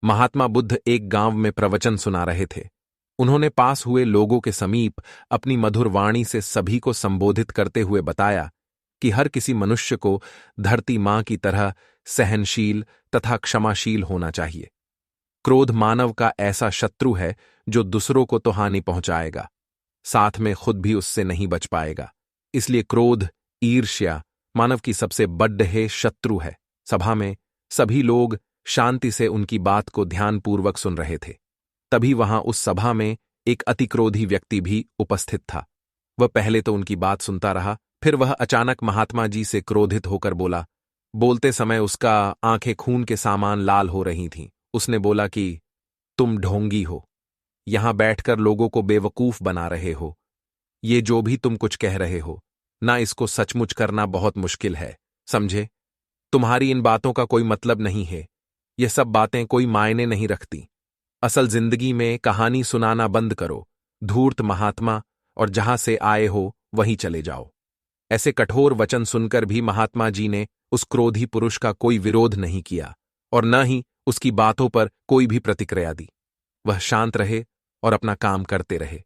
महात्मा बुद्ध एक गांव में प्रवचन सुना रहे थे। उन्होंने पास हुए लोगों के समीप अपनी मधुर वाणी से सभी को संबोधित करते हुए बताया कि हर किसी मनुष्य को धरती मां की तरह सहनशील तथा क्षमाशील होना चाहिए। क्रोध मानव का ऐसा शत्रु है जो दूसरों को तो हानि पहुंचाएगा, साथ में खुद भी उससे नहीं बच पाएगा। इसलिए क्रोध, ईर्ष्या मानव की सबसे बड्ढे शत्रु है। सभा में सभी लोग शांति से उनकी बात को ध्यानपूर्वक सुन रहे थे। तभी वहां उस सभा में एक अतिक्रोधी व्यक्ति भी उपस्थित था। वह पहले तो उनकी बात सुनता रहा, फिर वह अचानक महात्मा जी से क्रोधित होकर बोला। बोलते समय उसका आंखें खून के सामान लाल हो रही थीं। उसने बोला कि तुम ढोंगी हो, यहां बैठकर लोगों को बेवकूफ बना रहे हो। ये जो भी तुम कुछ कह रहे हो ना, इसको सचमुच करना बहुत मुश्किल है, समझे? तुम्हारी इन बातों का कोई मतलब नहीं है। ये सब बातें कोई मायने नहीं रखती। असल जिंदगी में कहानी सुनाना बंद करो, धूर्त महात्मा, और जहां से आए हो वहीं चले जाओ। ऐसे कठोर वचन सुनकर भी महात्मा जी ने उस क्रोधी पुरुष का कोई विरोध नहीं किया और न ही उसकी बातों पर कोई भी प्रतिक्रिया दी। वह शांत रहे और अपना काम करते रहे,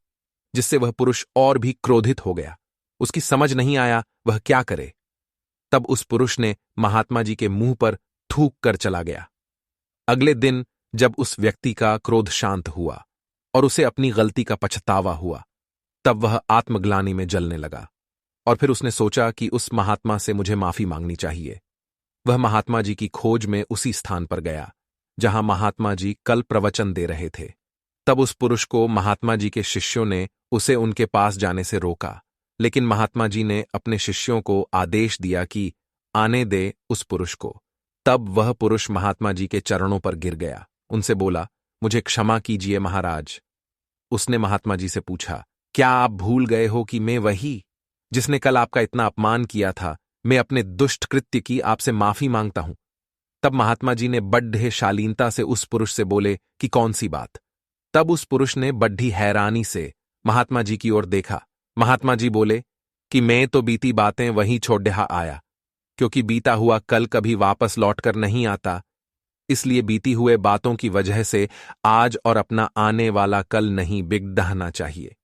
जिससे वह पुरुष और भी क्रोधित हो गया। उसकी समझ नहीं आया वह क्या करे। तब उस पुरुष ने महात्मा जी के मुंह पर थूक कर चला गया। अगले दिन जब उस व्यक्ति का क्रोध शांत हुआ और उसे अपनी गलती का पछतावा हुआ, तब वह आत्मग्लानि में जलने लगा और फिर उसने सोचा कि उस महात्मा से मुझे माफी मांगनी चाहिए। वह महात्मा जी की खोज में उसी स्थान पर गया जहां महात्मा जी कल प्रवचन दे रहे थे। तब उस पुरुष को महात्मा जी के शिष्यों ने उसे उनके पास जाने से रोका, लेकिन महात्मा जी ने अपने शिष्यों को आदेश दिया कि आने दे उस पुरुष को। तब वह पुरुष महात्मा जी के चरणों पर गिर गया। उनसे बोला, मुझे क्षमा कीजिए महाराज। उसने महात्मा जी से पूछा, क्या आप भूल गए हो कि मैं वही जिसने कल आपका इतना अपमान किया था? मैं अपने दुष्ट कृत्य की आपसे माफी मांगता हूं। तब महात्मा जी ने बड्ढे शालीनता से उस पुरुष से बोले कि कौन सी बात? तब उस पुरुष ने बड्ढी हैरानी से महात्मा जी की ओर देखा। महात्मा जी बोले कि मैं तो बीती बातें वहीं छोड़ आया, क्योंकि बीता हुआ कल कभी वापस लौटकर नहीं आता। इसलिए बीती हुए बातों की वजह से आज और अपना आने वाला कल नहीं बिगड़ना चाहिए।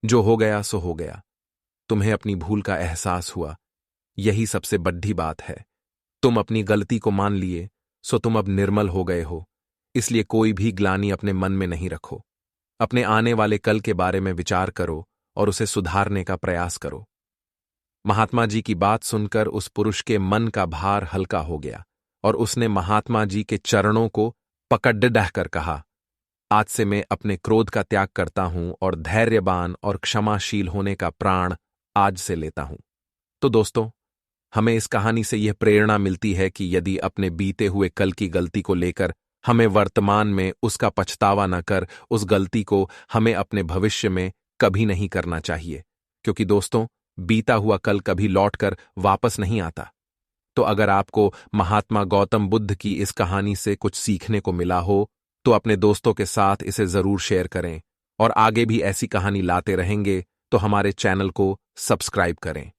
जो हो गया सो हो गया। तुम्हें अपनी भूल का एहसास हुआ, यही सबसे बड़ी बात है। तुम अपनी गलती को मान लिए, सो तुम अब निर्मल हो गए हो। इसलिए कोई भी ग्लानि अपने मन में नहीं रखो। अपने आने वाले कल के बारे में विचार करो और उसे सुधारने का प्रयास करो। महात्मा जी की बात सुनकर उस पुरुष के मन का भार हल्का हो गया और उसने महात्मा जी के चरणों को पकड़ कर कहा, आज से मैं अपने क्रोध का त्याग करता हूं और धैर्यवान और क्षमाशील होने का प्राण आज से लेता हूं। तो दोस्तों, हमें इस कहानी से यह प्रेरणा मिलती है कि यदि अपने बीते हुए कल की गलती को लेकर हमें वर्तमान में उसका पछतावा न कर उस गलती को हमें अपने भविष्य में कभी नहीं करना चाहिए, क्योंकि दोस्तों, बीता हुआ कल कभी लौटकर वापस नहीं आता। तो अगर आपको महात्मा गौतम बुद्ध की इस कहानी से कुछ सीखने को मिला हो तो अपने दोस्तों के साथ इसे जरूर शेयर करें और आगे भी ऐसी कहानी लाते रहेंगे तो हमारे चैनल को सब्सक्राइब करें।